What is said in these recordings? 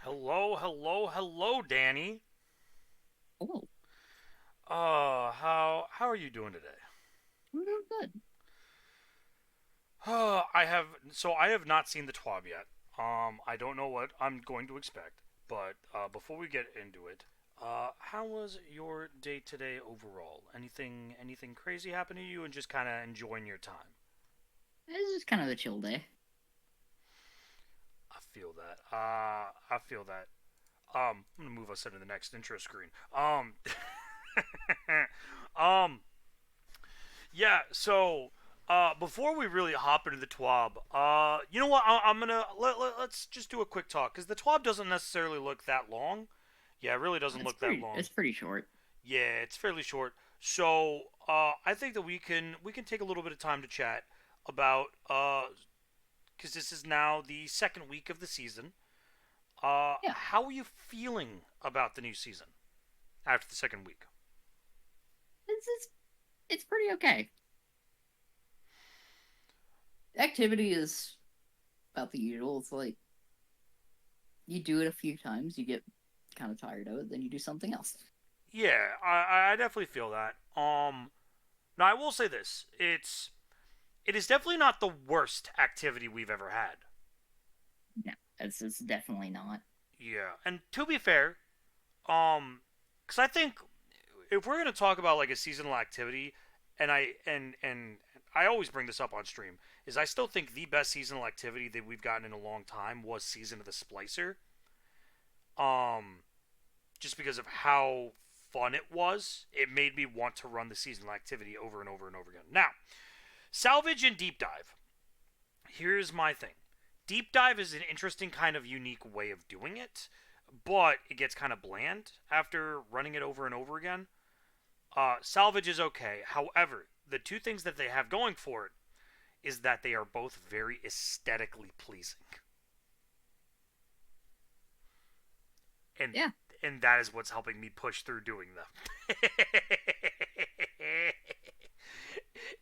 Hello, hello, hello, Danny. Oh, How are you doing today? I'm doing good. I have not seen the TWAB yet. I don't know what I'm going to expect, but before we get into it, how was your day today overall? Anything crazy happen to you, and just kind of enjoying your time? It's just kind of a chill day. I feel that. I feel that. I'm gonna move us into the next intro screen. Um, Yeah, so before we really hop into the TWAB, you know what? I'm gonna let's just do a quick talk because the TWAB doesn't necessarily look that long. Yeah, it really doesn't It's look that pretty. long. It's pretty short. Yeah, it's fairly short. So I think that we can take a little bit of time to chat about because this is now the second week of the season. Yeah, How are you feeling about the new season after the second week? it's it's pretty okay. Activity is about the usual. It's like you do it a few times, you get kind of tired of it, then you do something else. Yeah, I definitely feel that. Now I will say this: it is definitely not the worst activity we've ever had. No, it's definitely not. Yeah, and to be fair, because I think if we're gonna talk about like a seasonal activity, and I always bring this up on stream, is I still think the best seasonal activity that we've gotten in a long time was Season of the Splicer. Um, just because of how fun it was, it made me want to run the seasonal activity over and over and over again. Now, salvage and deep dive. Here's my thing. Deep dive is an interesting kind of unique way of doing it, but it gets kind of bland after running it over and over again. Salvage is okay. However, the two things that they have going for it is that they are both very aesthetically pleasing, and Yeah, and that is what's helping me push through doing them.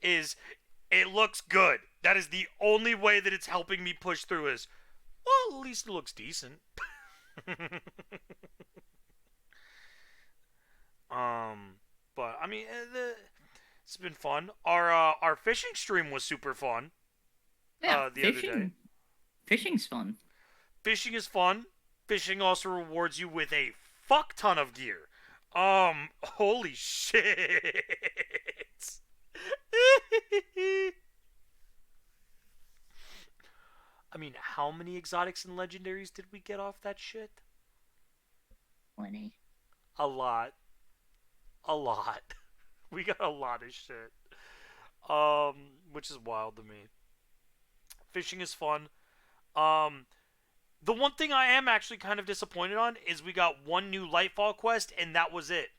Is it looks good. That is the only way that it's helping me push through. Is well, at least it looks decent. Um, but I mean, it's been fun. Our fishing stream was super fun. yeah. The other day. Fishing's fun. Fishing is fun. Fishing also rewards you with a fuck ton of gear. Holy shit. I mean, how many exotics and legendaries did we get off that shit? Plenty. A lot. A lot. We got a lot of shit. Which is wild to me. Fishing is fun. Um, the one thing I am actually kind of disappointed on is we got one new Lightfall quest, and that was it.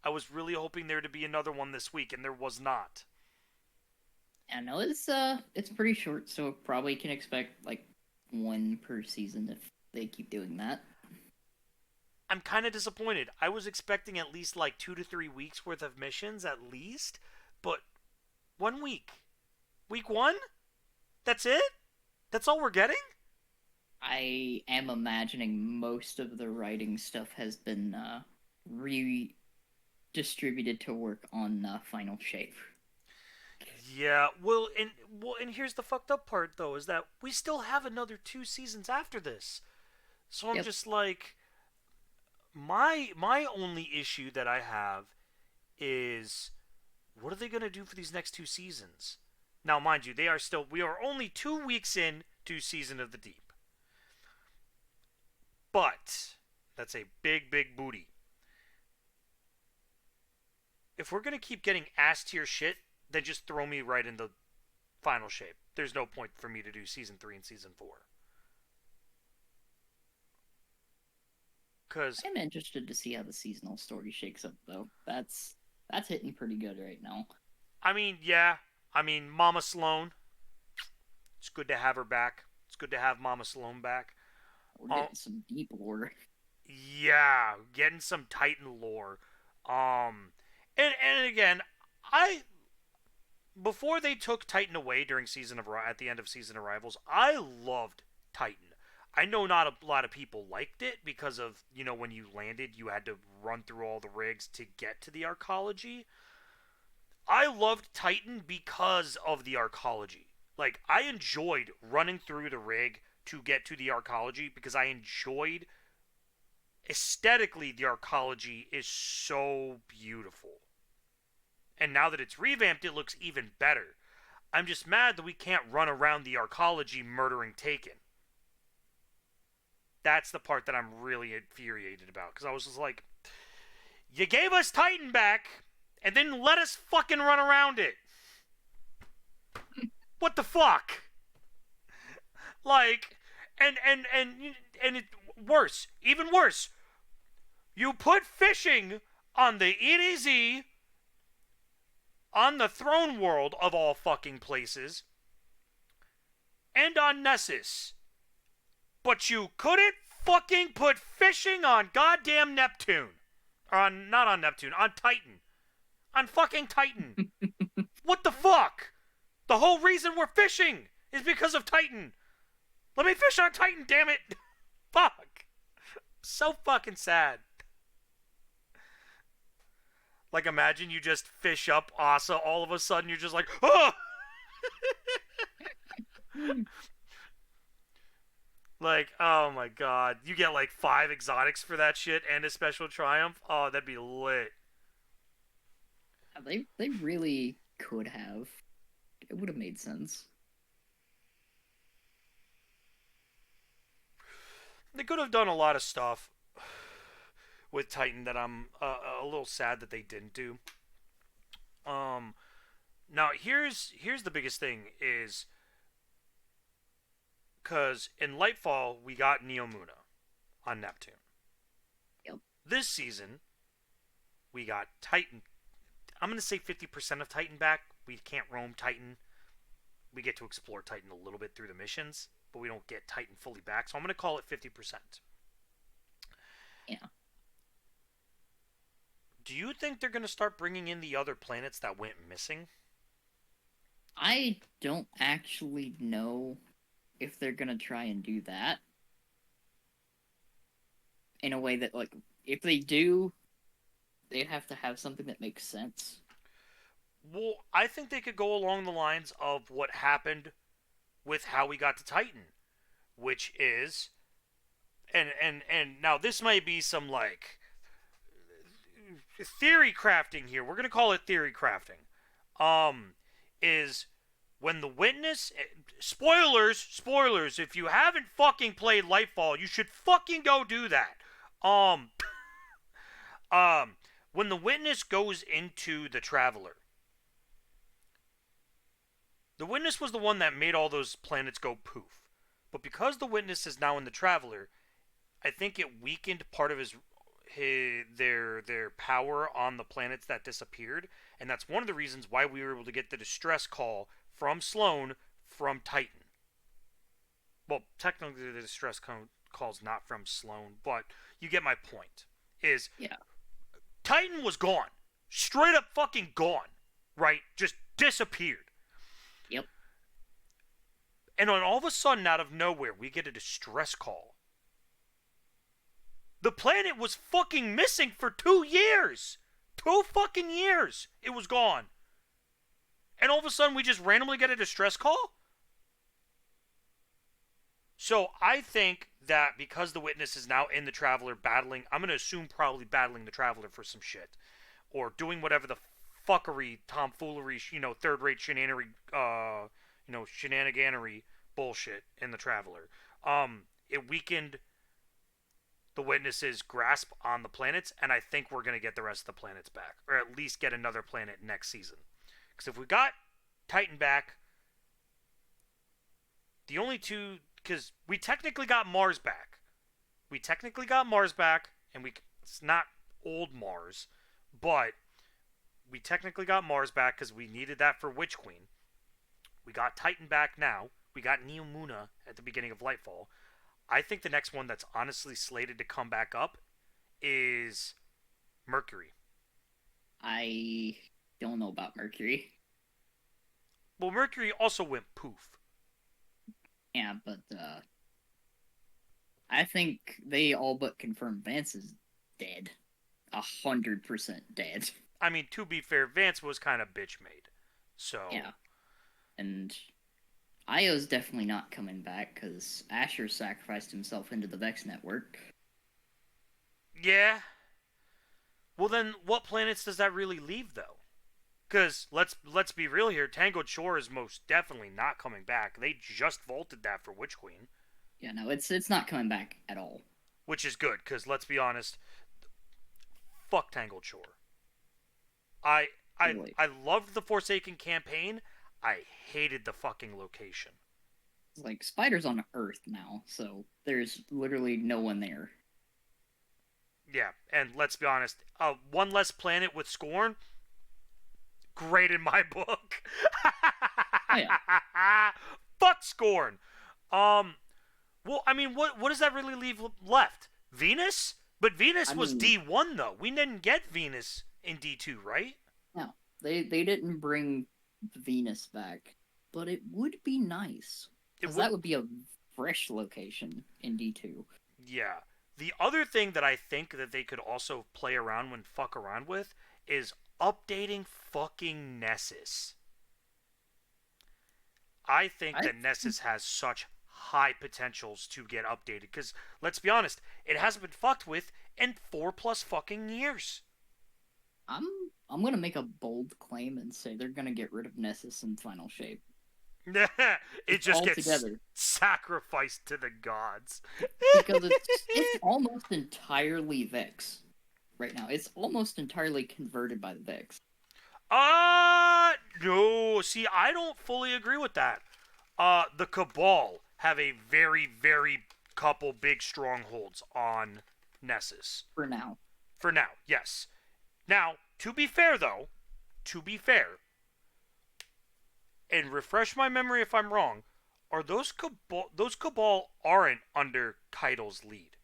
I was really hoping there to be another one this week, and there was not. I know it's pretty short, so probably can expect like one per season if they keep doing that. I'm kind of disappointed. I was expecting at least like 2 to 3 weeks worth of missions, at least, but 1 week. Week one? That's it? That's all we're getting? I am imagining most of the writing stuff has been redistributed to work on Final Shape. Yeah, well, and here's the fucked up part though is that we still have another 2 seasons after this. So I'm Yep. just like, my only issue that I have is what are they going to do for these next 2 seasons? Now, mind you, we are only 2 weeks in to Season of the Deep, but that's a big booty. If we're going to keep getting ass tier shit, then just throw me right into Final Shape. There's no point for me to do Season 3 and Season 4. Because, I'm interested to see how the seasonal story shakes up though. That's hitting pretty good right now. I mean, yeah, I mean, Mama Sloan, it's good to have her back. It's good to have Mama Sloan back. We're Um, getting some deep lore. yeah, getting some Titan lore. Um, and again, I before they took Titan away during season of at the end of season arrivals, I loved Titan. I know not a lot of people liked it because of, when you landed, you had to run through all the rigs to get to the arcology. I loved Titan because of the arcology. Like, I enjoyed running through the rig to get to the arcology because I enjoyed aesthetically the arcology is so beautiful. And now that it's revamped, it looks even better. I'm just mad that we can't run around the arcology murdering Taken. That's the part that I'm really infuriated about. Because I was just like, you gave us Titan back, and then let us fucking run around it. What the fuck? Like, and it worse, even worse. You put fishing on the EDZ on the throne world of all fucking places and on Nessus. But you couldn't fucking put fishing on goddamn Neptune. Not on Neptune, on Titan. On fucking Titan. What the fuck? The whole reason we're fishing is because of Titan. Let me fish on Titan, damn it. Fuck. So fucking sad. Like, imagine you just fish up Asa, all of a sudden you're just like, oh! Like, oh my god. You get like 5 exotics for that shit and a special triumph. Oh, that'd be lit. They really could have. It would have made sense. They could have done a lot of stuff with Titan that I'm a little sad that they didn't do. Um, Now here's the biggest thing is because in Lightfall we got Neomuna on Neptune. Yep. This season we got Titan. I'm gonna say 50% of Titan back. We can't roam Titan. We get to explore Titan a little bit through the missions, but we don't get Titan fully back. So I'm gonna call it 50%. Yeah. Do you think they're gonna start bringing in the other planets that went missing? I don't actually know if they're gonna try and do that in a way that, like, if they do, they'd have to have something that makes sense. Well, I think they could go along the lines of what happened with how we got to Titan, which is, and now this might be some like theory crafting here. We're gonna call it theory crafting. Is when the witness, spoilers, if you haven't fucking played Lightfall, you should fucking go do that. Um, um, when the witness goes into the Traveler, the witness was the one that made all those planets go poof. But because the witness is now in the Traveler, I think it weakened part of their power on the planets that disappeared, and that's one of the reasons why we were able to get the distress call from Sloane from Titan. Well, technically the distress call's not from Sloane, but you get my point. Is Yeah. Titan was gone, straight up fucking gone, right? Just disappeared. Yep. And then all of a sudden, out of nowhere, we get a distress call. The planet was fucking missing for 2 years. 2 fucking years. It was gone. And all of a sudden, we just randomly get a distress call? So I think that because the witness is now in the Traveler battling, I'm going to assume probably battling the Traveler for some shit. Or doing whatever the fuckery, tomfoolery, third-rate shenaniganery bullshit in the Traveler. It weakened the witness's grasp on the planets, and I think we're going to get the rest of the planets back. Or at least get another planet next season. Because if we got Titan back, the only two... Because we technically got Mars back. And it's not old Mars, but we technically got Mars back because we needed that for Witch Queen. We got Titan back now. We got Neomuna at the beginning of Lightfall. I think the next one that's honestly slated to come back up is Mercury. I don't know about Mercury. Well, Mercury also went poof. Yeah, but I think they all but confirmed Vance is dead. 100% dead. I mean, to be fair, Vance was kind of bitch made. So, Yeah. And Io's definitely not coming back because Asher sacrificed himself into the Vex network. yeah. Well, then what planets does that really leave, though? Because let's be real here, Tangled Shore is most definitely not coming back. They just vaulted that for Witch Queen, Yeah, no, it's not coming back at all. which is good. Because let's be honest, fuck Tangled Shore. I I Really. I loved the Forsaken campaign. I hated the fucking location. It's like Spider's on Earth now, so there's literally no one there. Yeah, and let's be honest, one less planet with Scorn, great in my book. Oh yeah. Fuck Scorn. Um, well, I mean, what does that really leave left? Venus? But I Venus was mean, D1 though. We didn't get Venus in D2, right? no. They didn't bring Venus back. But it would be nice. It Because would. that would be a fresh location in D2. Yeah. The other thing that I think that they could also play around and fuck around with is updating fucking Nessus. I think I that Nessus has such high potentials to get updated because let's be honest, it hasn't been fucked with in 4+ fucking years. I'm I'm gonna make a bold claim and say they're gonna get rid of Nessus in final shape. It Just just gets altogether. sacrificed to the gods. Because it's almost entirely Vex right now. It's almost entirely converted by the Vex. No. See, I don't fully agree with that. The Cabal have a very, very couple big strongholds on Nessus. For now. For now, yes. Now, to be fair, though, to be fair, and refresh my memory if I'm wrong, are those Cabal aren't under Keitel's lead.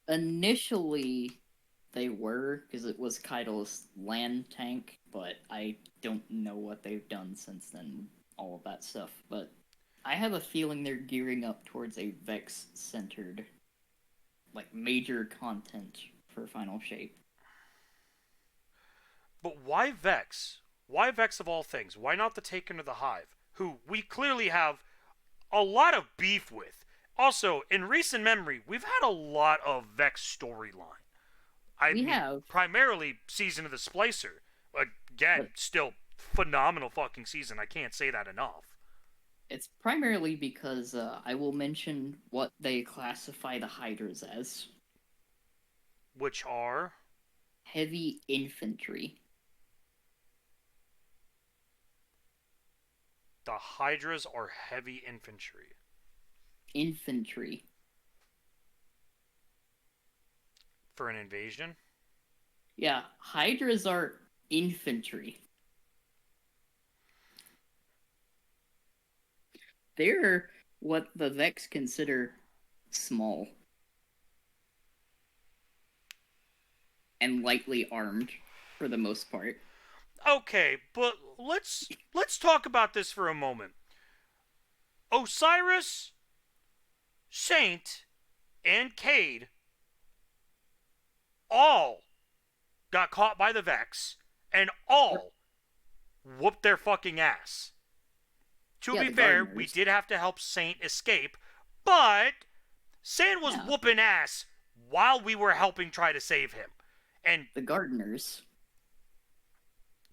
Initially they were, because it was Keitel's land tank, but I don't know what they've done since then, all of that stuff. But I have a feeling they're gearing up towards a Vex centered, like, major content for Final Shape. But why Vex? Why Vex of all things? Why not the Taken of the Hive, who we clearly have a lot of beef with? Also, in recent memory, we've had a lot of Vex storyline. I We mean, have, primarily Season of the Splicer. Again, but still phenomenal fucking season. I can't say that enough. it's primarily because I will mention what they classify the Hydras as Which are heavy infantry. the Hydras are heavy infantry Infantry. for an invasion. Yeah, Hydras are infantry. They're what the Vex consider small and lightly armed for the most part. Okay, but let's talk about this for a moment. Osiris, Saint, and Cade all got caught by the Vex and all whooped their fucking ass. To Yeah, be the fair, we Gardeners. did have to help Saint escape, but Saint was Yeah, whooping ass while we were helping try to save him. And the Gardeners.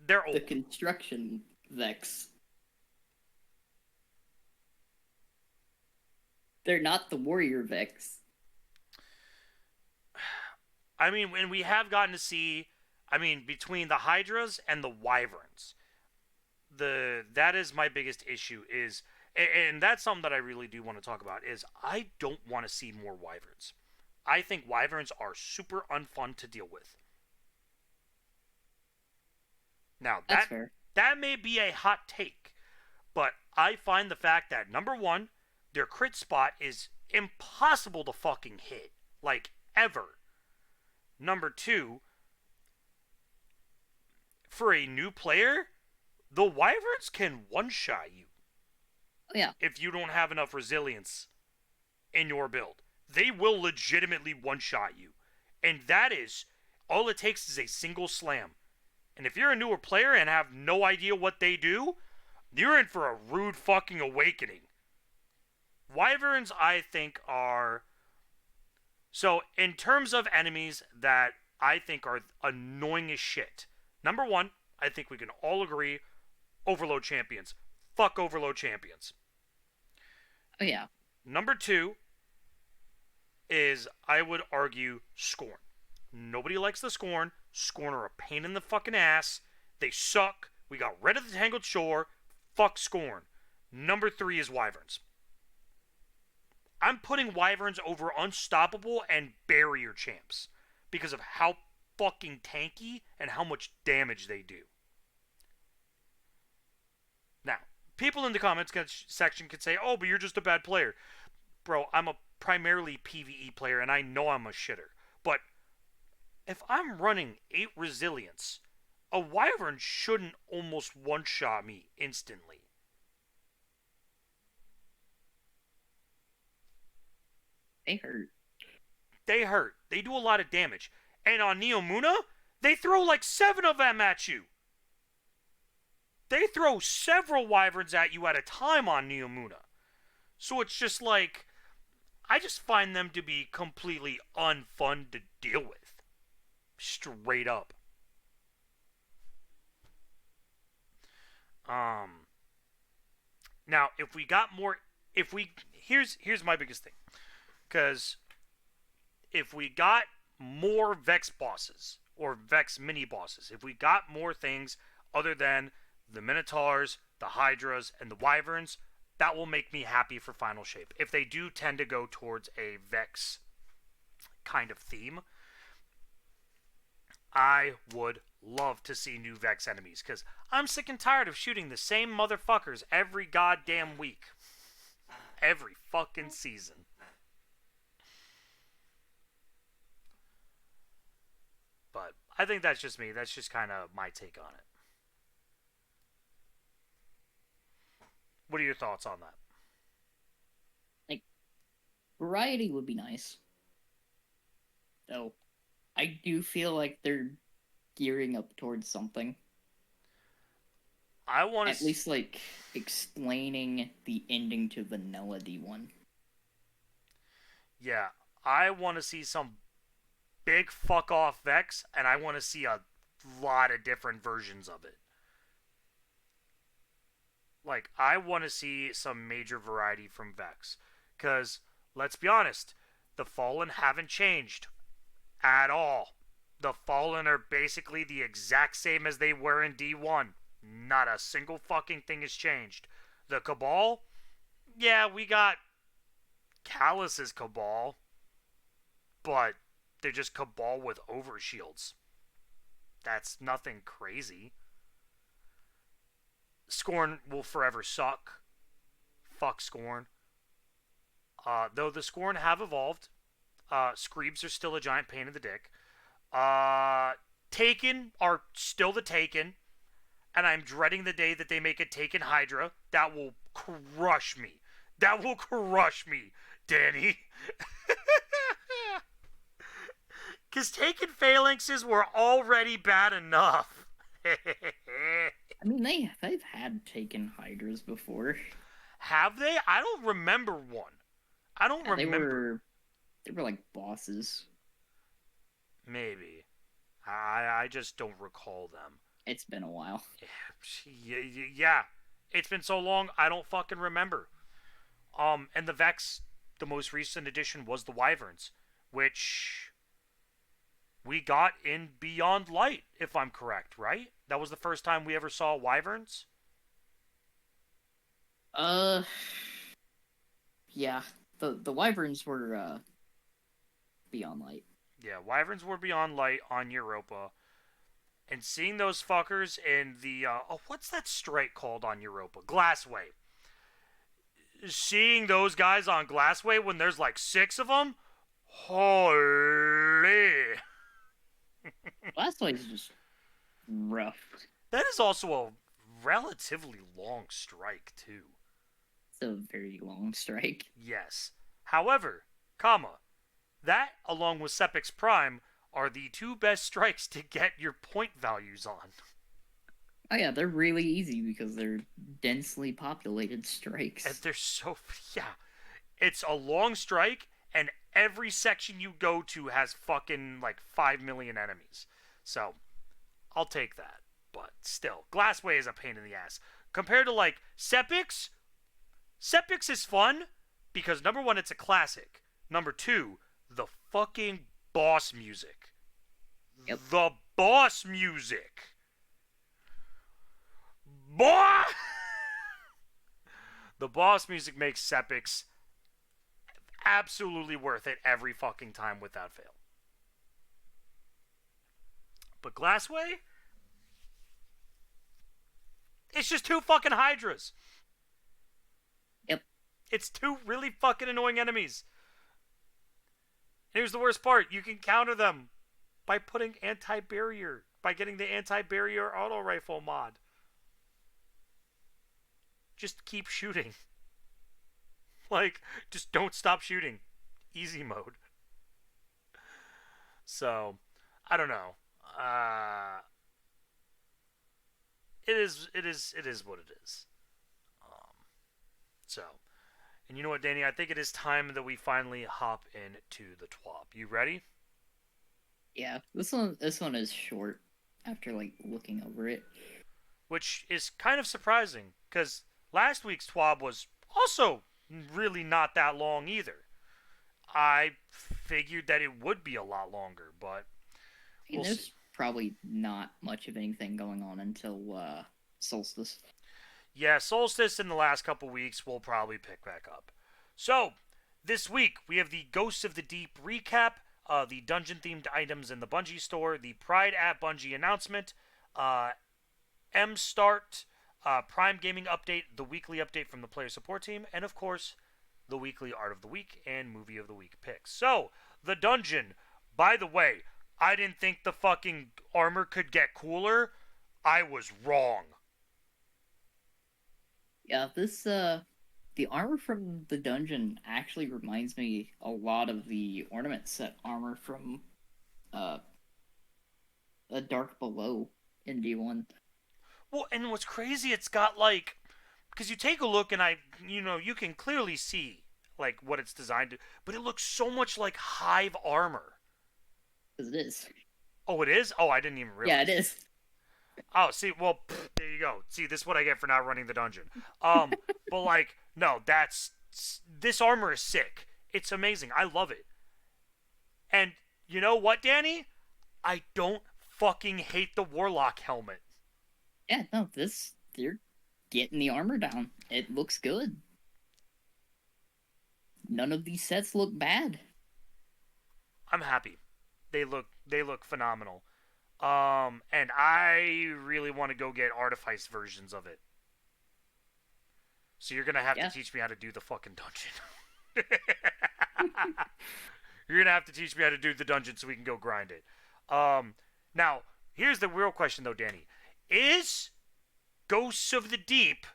they're The old. construction Vex. They're not the warrior Vex. I mean, and we have gotten to see, I mean, between the Hydras and the Wyverns, that is my biggest issue is, and that's something that I really do want to talk about is I don't want to see more Wyverns. I think Wyverns are super unfun to deal with. Now That's that fair. that may be a hot take, but I find the fact that number one, their crit spot is impossible to fucking hit, like ever. Number two, for a new player, the Wyverns can one shot you Oh, yeah. if you don't have enough resilience. in your build. They will legitimately one-shot you. And that is, all it takes is a single slam. And if you're a newer player and have no idea what they do, you're in for a rude fucking awakening. Wyverns, I think, are... So, in terms of enemies that I think are annoying as shit, number one, I think we can all agree, Overload Champions. Fuck Overload Champions. Oh yeah. Number two is, I would argue, Scorn. Nobody likes the Scorn. Scorn are a pain in the fucking ass. They suck. We got rid of the Tangled Shore. Fuck Scorn. Number three is Wyverns. I'm putting Wyverns over Unstoppable and Barrier Champs because of how fucking tanky and how much damage they do. Now, people in the comments section could say, oh, but you're just a bad player. Bro, I'm a primarily PvE player and I know I'm a shitter. But if I'm running 8 resilience, a Wyvern shouldn't almost one-shot me instantly. They hurt. They hurt. They do a lot of damage. And on Neomuna, they throw like 7 of them at you. They throw several Wyverns at you at a time on Neomuna. So it's just like, I just find them to be completely unfun to deal with. Straight up. Now, if we got more, here's my biggest thing. Because if we got more Vex bosses, or Vex mini bosses, if we got more things other than the Minotaurs, the Hydras, and the Wyverns, that will make me happy for Final Shape. If they do tend to go towards a Vex kind of theme, I would love to see new Vex enemies, because I'm sick and tired of shooting the same motherfuckers every goddamn week. Every fucking season. But I think that's just me. That's just kind of my take on it. What are your thoughts on that? Like, variety would be nice. Though, I do feel like they're gearing up towards something. I want to At least, like, explaining the ending to Vanilla D1. Yeah, I want to see some big fuck off Vex, and I want to see a lot of different versions of it. Like, I want to see some major variety from Vex. Because, let's be honest, the Fallen haven't changed at all. The Fallen are basically the exact same as they were in D1. Not a single fucking thing has changed. The Cabal? Yeah, we got Callus's Cabal. But they're just Cabal with overshields. That's nothing crazy. Scorn will forever suck. Fuck Scorn. Though the Scorn have evolved. Screebs are still a giant pain in the dick. Taken are still the Taken. And I'm dreading the day that they make a Taken Hydra. That will crush me. That will crush me, Danny. Because Taken Phalanxes were already bad enough. I mean, they've had Taken Hydras before. Have they? I don't remember one. I don't remember. They were like bosses. Maybe. I just don't recall them. It's been a while. Yeah. It's been so long, I don't fucking remember. And the Vex, the most recent edition was the Wyverns, which we got in Beyond Light, if I'm correct, right? That was the first time we ever saw Wyverns? Yeah. The Wyverns were, Beyond Light. Yeah, Wyverns were Beyond Light on Europa. And seeing those fuckers in the, what's that strike called on Europa? Glassway. Seeing those guys on Glassway when there's like 6 of them, holy. Glassway's just rough. That is also a relatively long strike, too. It's a very long strike. Yes. However, comma, that along with Sepix Prime are the two best strikes to get your point values on. Oh yeah, they're really easy because they're densely populated And strikes. they're so, yeah, it's a long strike, and every section you go to has fucking like 5 million enemies. So I'll take that. But still, Glassway is a pain in the ass. Compared to like Sepix, Sepix is fun because number one, it's a classic. Number two, the fucking boss music. Yep. The boss music. Boy! The boss music makes Sepix absolutely worth it every fucking time without fail. But Glassway, it's just two fucking Hydras. Yep. It's two really fucking annoying enemies. And here's the worst part: you can counter them by putting anti-barrier, by getting the anti-barrier auto rifle mod. Just keep shooting. Like, just don't stop shooting. Easy mode. So, I don't know. It is what it is. So, and you know what, Danny? I think it is time that we finally hop into the TWAB. You ready? Yeah. This one is short after like looking over it. Which is kind of surprising because last week's TWAB was also really not that long either. I figured that it would be a lot longer, but I mean, we'll see. there's probably not much of anything going on until Solstice. Yeah, Solstice in the last couple weeks will probably pick back up. So, this week we have the Ghosts of the Deep recap, the dungeon themed items in the Bungie store, the Pride at Bungie announcement, uh, M Start, Prime Gaming update, the weekly update from the player support team, and of course, the weekly Art of the Week and Movie of the Week picks. So, the dungeon, by the way, I didn't think the fucking armor could get cooler. I was wrong. Yeah, the armor from the dungeon actually reminds me a lot of the ornament set armor from uh a Dark Below in D1. Well, and what's crazy, it's got like, because you take a look and you can clearly see like what it's designed to, but it looks so much like Hive armor. Because it is. Oh, it is? Oh, I didn't even Yeah, it realize. is. Oh, see, well, there you go. See, this is what I get for not running the dungeon. But like, no, this armor is sick. It's amazing. I love it. And you know what, Danny? I don't fucking hate the Warlock helmet. Yeah, no, they're getting the armor down. It looks good. None of these sets look bad. I'm happy. They look phenomenal. And I really want to go get artifice versions of it. So you're gonna have to Yeah. teach me how to do the fucking dungeon. You're gonna have to teach me how to do the dungeon so we can go grind it. Now here's the real question though, Danny: Is Ghosts of the Deep,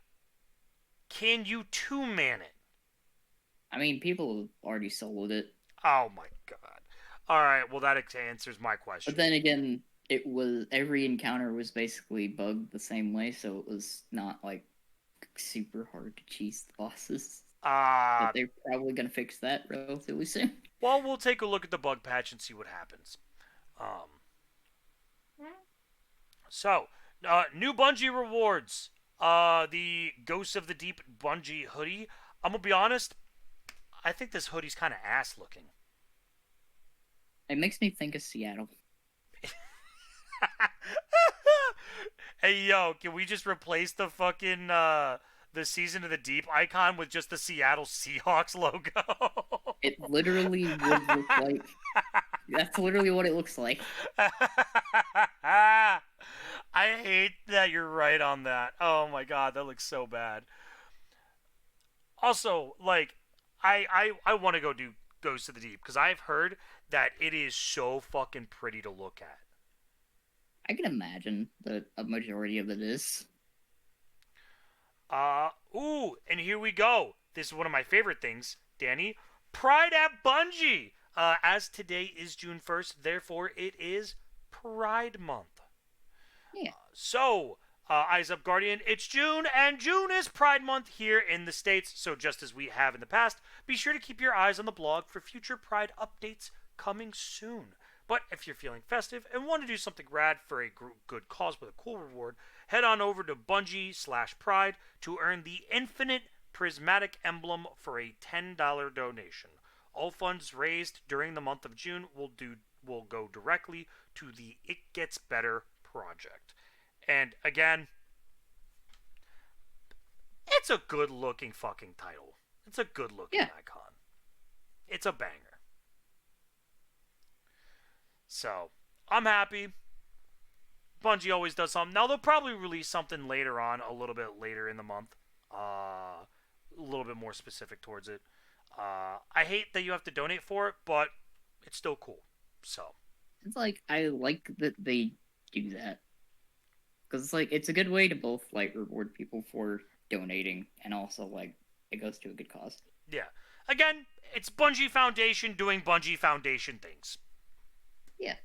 can you two-man it? I mean, people have already soloed it. Oh my god! All right, well that answers my But question. then again, it was every encounter was basically bugged the same way, so it was not like super hard to cheese the bosses. Uh But they're probably gonna fix that relatively soon. well, we'll take a look at the bug patch and see what happens. Um, new Bungie rewards. The Ghosts of the Deep Bungie hoodie. I'm gonna be honest. I think this hoodie's kind of ass looking. It makes me think of Seattle. Hey yo, can we just replace the fucking the Season of the Deep icon with just the Seattle Seahawks logo? It literally would look like. That's literally what it looks like. I hate that you're right on that. Oh my god, that looks so bad. Also, like, I want to go do Ghosts of the Deep because I've heard that it is so fucking pretty to look at. I can imagine that a majority of it is. Ooh, and here we go. This is one of my favorite things, Danny. Pride at Bungie. As today is June 1st, therefore it is Pride Month. Yeah. So, Eyes Up Guardian, it's June, and June is Pride Month here in the States. So, just as we have in the past, be sure to keep your eyes on the blog for future Pride updates coming soon. But if you're feeling festive and want to do something rad for a good cause with a cool reward, head on over to Bungie/Pride to earn the Infinite Prismatic Emblem for a $10 donation. All funds raised during the month of June will go directly to the It Gets Better project. And again, it's a good looking fucking title. It's a good looking Yeah. icon. It's a banger. So, I'm happy. Bungie always does something. Now, they'll probably release something later on, a little bit later in the month. A little bit more specific towards it. I hate that you have to donate for it, but it's still cool. So, It's like I like that they do that because it's like it's a good way to both like reward people for donating and also like it goes to a good cause. yeah. Again, it's Bungie Foundation doing Bungie Foundation things. Yeah.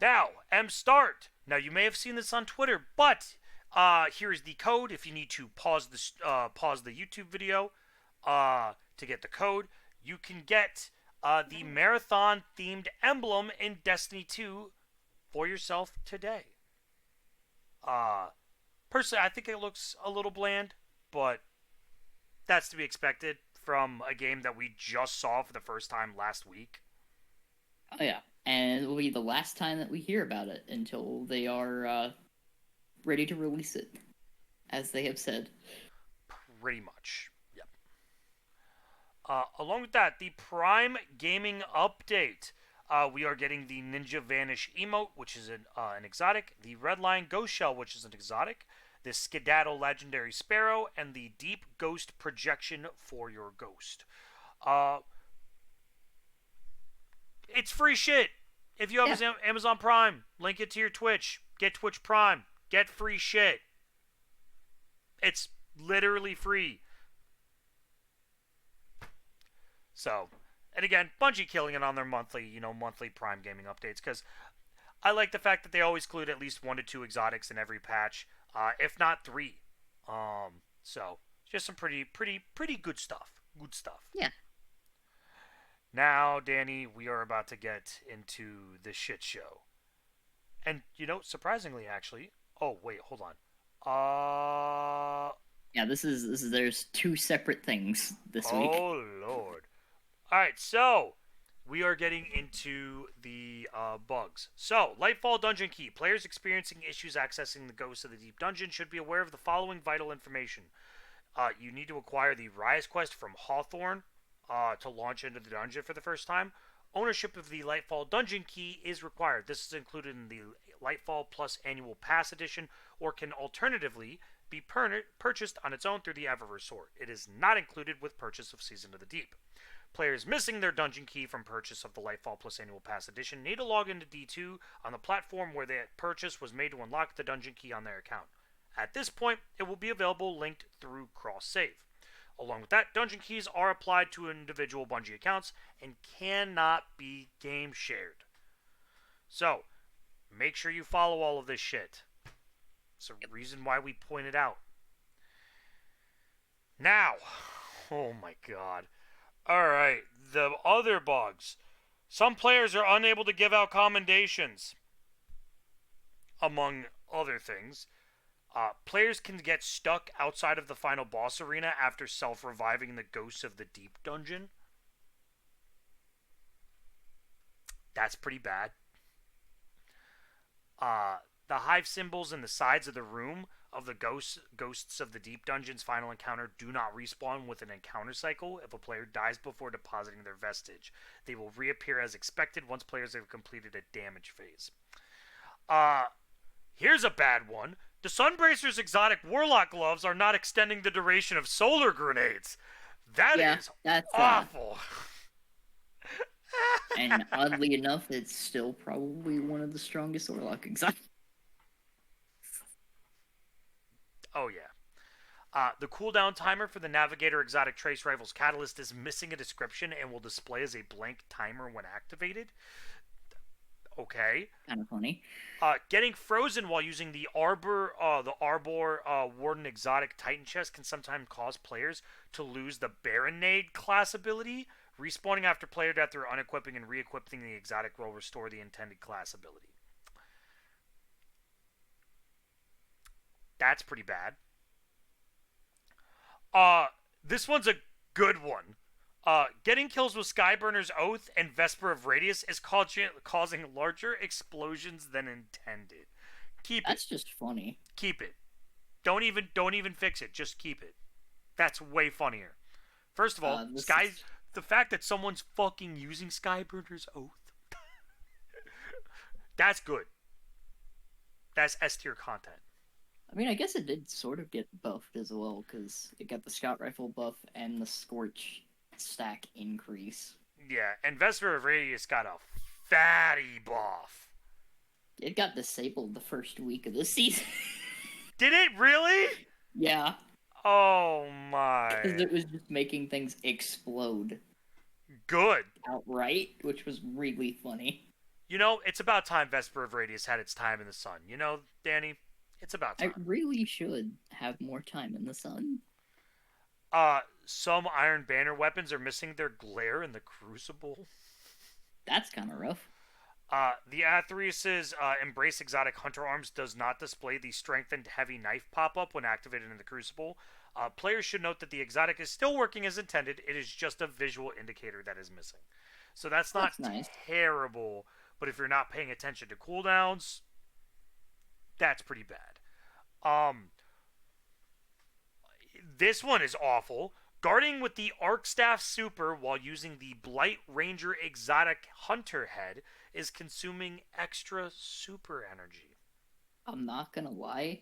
Now, Start. Now, you may have seen this on Twitter, but here is the code. If you need to pause the YouTube video to get the code, you can get the marathon themed emblem in Destiny 2 for yourself today. Personally, I think it looks a little bland, but that's to be expected from a game that we just saw for the first time last week. Oh yeah, and it will be the last time that we hear about it until they are ready to release it, as they have said. Pretty much. Yep. Along with that, the Prime Gaming Update. We are getting the Ninja Vanish emote, which is an exotic, the Redline Ghost Shell, which is an exotic, the Skedaddle Legendary Sparrow, and the Deep Ghost Projection for your ghost. Uh, it's free shit. If you have Yeah, Amazon Prime, link it to your Twitch. Get Twitch Prime. Get free shit. It's literally free. So, and again, Bungie killing it on their monthly Prime Gaming updates because I like the fact that they always include at least 1 to 2 exotics in every patch, if not 3. So just some pretty good stuff. Good stuff. yeah. Now, Danny, we are about to get into the shit show. And surprisingly, actually. Oh wait, hold on. Uh. Yeah, this is there's two separate things this week. Oh lord. All right, so we are getting into the bugs. So, Lightfall Dungeon Key. Players experiencing issues accessing the Ghosts of the Deep Dungeon should be aware of the following vital information. You need to acquire the Rise Quest from Hawthorne to launch into the dungeon for the first time. Ownership of the Lightfall Dungeon Key is required. This is included in the Lightfall Plus Annual Pass Edition, or can alternatively be purchased on its own through the Eververse Sword. It is not included with purchase of Season of the Deep. Players missing their dungeon key from purchase of the Lightfall Plus Annual Pass Edition need to log into D2 on the platform where that purchase was made to unlock the dungeon key on their account. At this point, it will be available linked through cross-save. Along with that, dungeon keys are applied to individual Bungie accounts and cannot be game shared. So, make sure you follow all of this shit. It's a reason why we point it out. Now, oh my god. Alright, the other bugs. Some players are unable to give out commendations, among other things. Players can get stuck outside of the final boss arena after self-reviving the Ghosts of the Deep dungeon. That's pretty bad. The hive symbols in the sides of the room of the Ghosts of the Deep dungeon's final encounter do not respawn with an encounter cycle if a player dies before depositing their vestige. They will reappear as expected once players have completed a damage phase. Here's a bad one. The Sunbracer's exotic Warlock gloves are not extending the duration of solar grenades. That Yeah, is that's awful. and oddly enough, it's still probably one of the strongest Warlock exotics. Oh, yeah. The cooldown timer for the Navigator Exotic Trace Rifle's Catalyst is missing a description and will display as a blank timer when activated. Okay. Kind of funny. Getting frozen while using the Arbor Warden Exotic Titan chest can sometimes cause players to lose the Baronade class ability. Respawning after player death or unequipping and re-equipping the exotic will restore the intended class ability. That's pretty bad. Uh, this one's a good one. Getting kills with Skyburner's Oath and Vesper of Radius is causing larger explosions than intended. Keep it. That's just funny. Keep it. Don't even fix it. Just keep it. That's way funnier. First of all, the fact that someone's fucking using Skyburner's Oath. That's good. That's S tier content. I mean, I guess it did sort of get buffed as well, because it got the scout rifle buff and the scorch stack increase. Yeah, and Vesper of Radius got a fatty buff. It got disabled the first week of the season. Did it really? Yeah. Oh my. Because it was just making things explode. Good. Outright, which was really funny. You know, it's about time Vesper of Radius had its time in the sun. You know, Danny? It's about time. I really should have more time in the sun. Some Iron Banner weapons are missing their glare in the Crucible. That's kind of rough. The Athreus's Embrace Exotic Hunter Arms does not display the Strengthened Heavy Knife pop-up when activated in the Crucible. Players should note that the Exotic is still working as intended. It is just a visual indicator that is missing. So that's not nice. Terrible, but if you're not paying attention to cooldowns, that's pretty bad. This one is awful. Guarding with the Arcstaff Super while using the Blight Ranger Exotic Hunter Head is consuming extra super energy. I'm not gonna lie.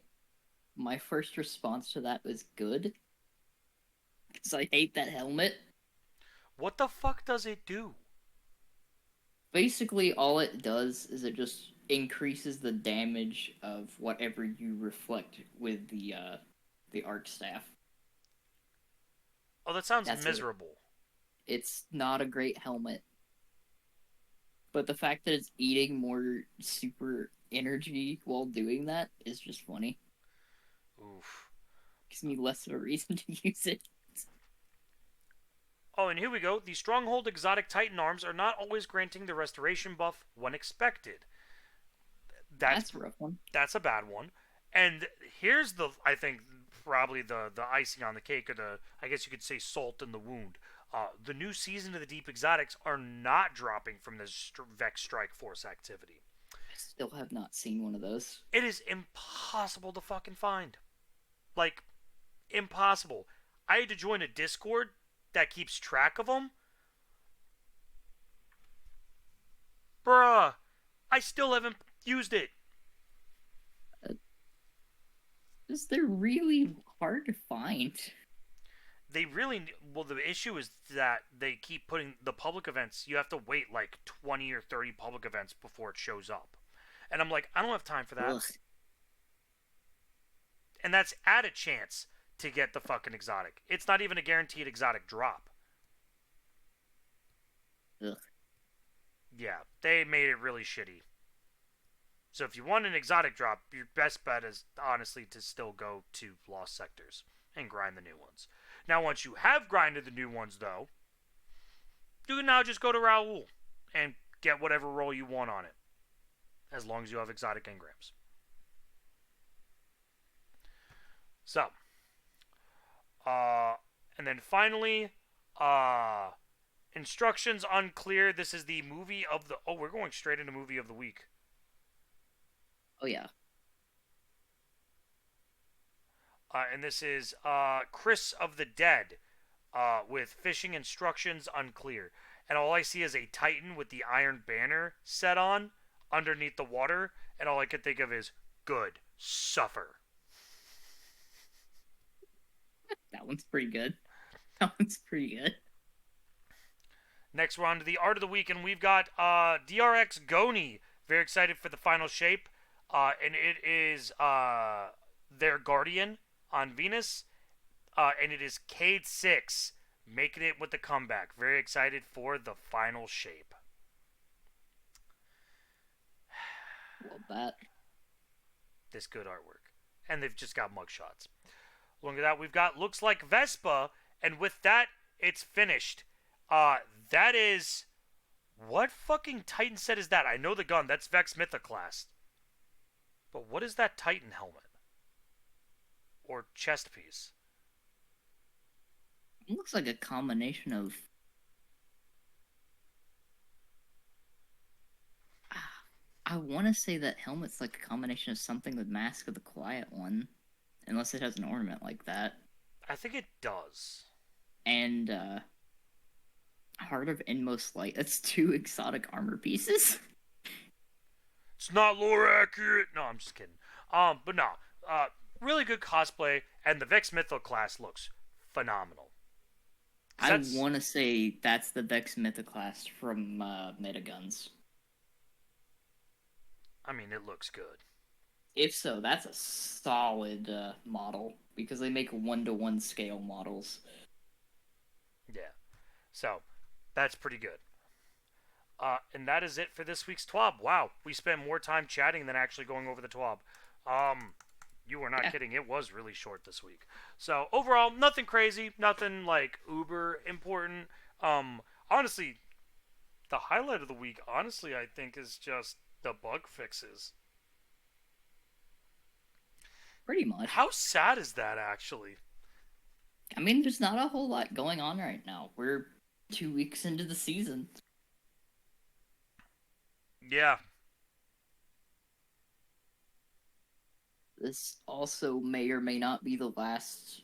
My first response to that was good. Because I hate that helmet. What the fuck does it do? Basically, all it does is it just increases the damage of whatever you reflect with the arc staff. Oh, that sounds miserable. It's not a great helmet. But the fact that it's eating more super energy while doing that is just funny. Oof. Gives me less of a reason to use it. Oh, and here we go. The Stronghold Exotic Titan Arms are not always granting the restoration buff when expected. That's a rough one. That's a bad one. And here's I think, probably the icing on the cake, or I guess you could say salt in the wound. The new season of the Deep Exotics are not dropping from this Vex Strike Force activity. I still have not seen one of those. It is impossible to fucking find. Like, impossible. I had to join a Discord that keeps track of them. Bruh, I still haven't used it. They're really hard to find. They really... Well, the issue is that they keep putting the public events... You have to wait like 20 or 30 public events before it shows up. And I'm like, I don't have time for that. Ugh. And that's at a chance to get the fucking exotic. It's not even a guaranteed exotic drop. Ugh. Yeah, they made it really shitty. So if you want an exotic drop, your best bet is honestly to still go to Lost Sectors and grind the new ones. Now, once you have grinded the new ones, though, you can now just go to Raoul and get whatever role you want on it, as long as you have exotic engrams. So, and then finally, instructions unclear. This is the movie of the... Oh, we're going straight into movie of the week. Oh, yeah. And this is Chris of the Dead with fishing instructions unclear. And all I see is a Titan with the Iron Banner set on underneath the water. And all I can think of is, good, suffer. That one's pretty good. That one's pretty good. Next, we're on to the Art of the Week. And we've got DRX Goni. Very excited for the final shape. And it is their Guardian on Venus. and it is Cade 6 making it with the comeback. Very excited for the final shape. Love that. This good artwork. And they've just got mugshots. Along with that, we've got looks like Vespa, and with that, it's finished. That is what fucking Titan set is that? I know the gun. That's Vex Mythoclast. But what is that Titan helmet or chest piece? It looks like a combination of. I want to say that helmet's like a combination of something with Mask of the Quiet One, unless it has an ornament like that, I think it does. and Heart of Inmost Light. That's two exotic armor pieces. It's not lore accurate. No, I'm just kidding. But no, really good cosplay, and the Vex Mythoclast looks phenomenal. I That's, want to say that's the Vex Mythoclast from Metaguns. I mean, it looks good. If so, that's a solid model because they make 1-to-1 scale models. Yeah. So, that's pretty good. And that is it for this week's TWAB. Wow, we spent more time chatting than actually going over the TWAB. You were not Yeah, kidding. It was really short this week. So overall, nothing crazy, nothing like uber important. Honestly, the highlight of the week, honestly, I think is just the bug fixes. pretty much. How sad is that actually? I mean, there's not a whole lot going on right now. We're 2 weeks into the season. Yeah, This also may or may not be the last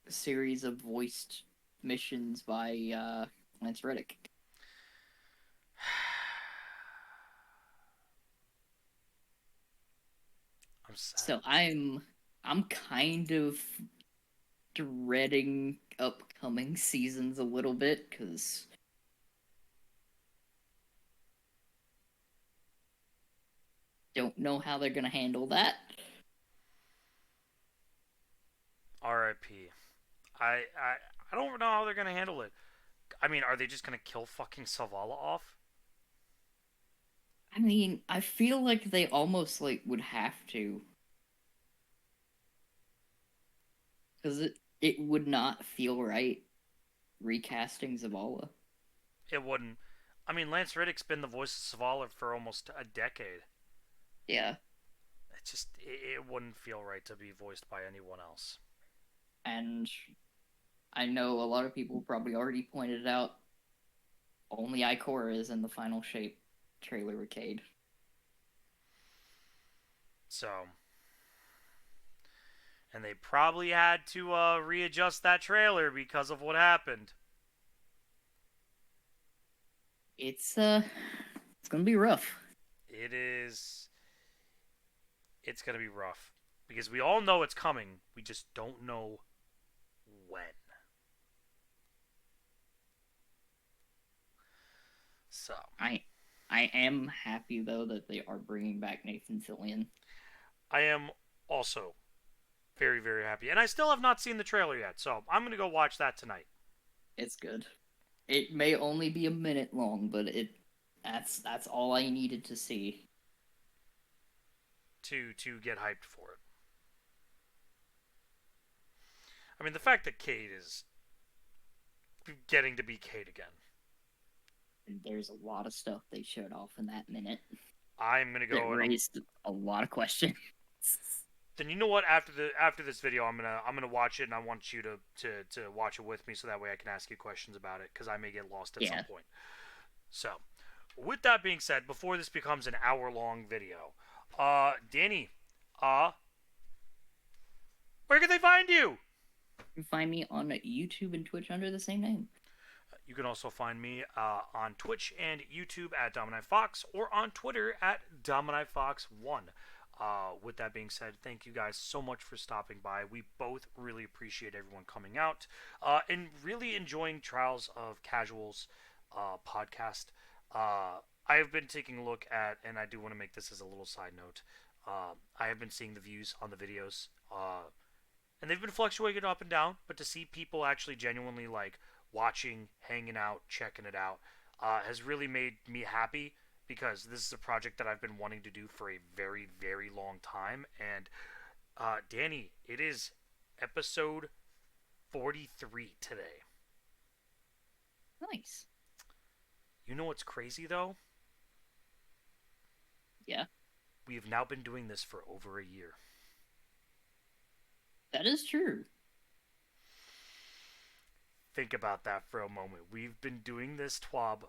series of voiced missions by Lance Reddick. I'm sad. So I'm kind of dreading upcoming seasons a little bit because don't know how they're gonna handle that. R.I.P. I don't know how they're gonna handle it. I mean, are they just gonna kill fucking Savala off? I mean, I feel like they almost like would have to because it would not feel right recasting Zavala. It wouldn't. I mean, Lance Reddick's been the voice of Savala for almost a decade. Yeah, It wouldn't feel right to be voiced by anyone else. and I know a lot of people probably already pointed out only Ikora is in the final shape trailer with Cade. So, and they probably had to readjust that trailer because of what happened. It's gonna be rough. It is. It's gonna be rough because we all know it's coming. We just don't know when. So, I I am happy though that they are bringing back Nathan Fillion. I am also very, very happy. And I still have not seen the trailer yet, so I'm going to go watch that tonight It's good. It may only be a minute long, but that's all I needed to see. to get hyped for it. I mean, the fact that Cade is getting to be Cade again. And there's a lot of stuff they showed off in that minute I'm going to that go and raised a lot of questions. then you know what? After this video, I'm gonna watch it, and I want you to watch it with me, so that way I can ask you questions about it, because I may get lost at some Yeah, point. So, with that being said, before this becomes an hour-long video, Danny, where can they find you? you can find me on YouTube and Twitch under the same name. You can also find me on Twitch and YouTube at Domini Fox, or on Twitter at DominiFox1. With that being said, thank you guys so much for stopping by. We both really appreciate everyone coming out and really enjoying Trials of Casuals podcast. I have been taking a look at, and I do want to make this as a little side note. I have been seeing the views on the videos. and they've been fluctuating up and down. But to see people actually genuinely like watching, hanging out, checking it out, has really made me happy because this is a project that I've been wanting to do for a very, very long time. And Danny, it is episode 43 today. Nice. You know what's crazy though? Yeah, We have now been doing this for over a year. that is true. Think about that for a moment. We've been doing this TWAB,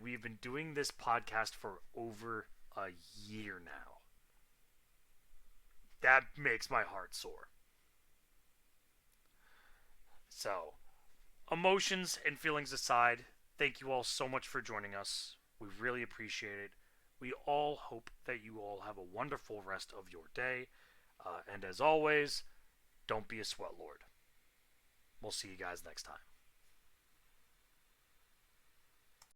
we've been doing this podcast for over a year now. That makes my heart sore. So, emotions and feelings aside, thank you all so much for joining us. We really appreciate it. We all hope that you all have a wonderful rest of your day. And as always, don't be a sweat lord. We'll see you guys next time.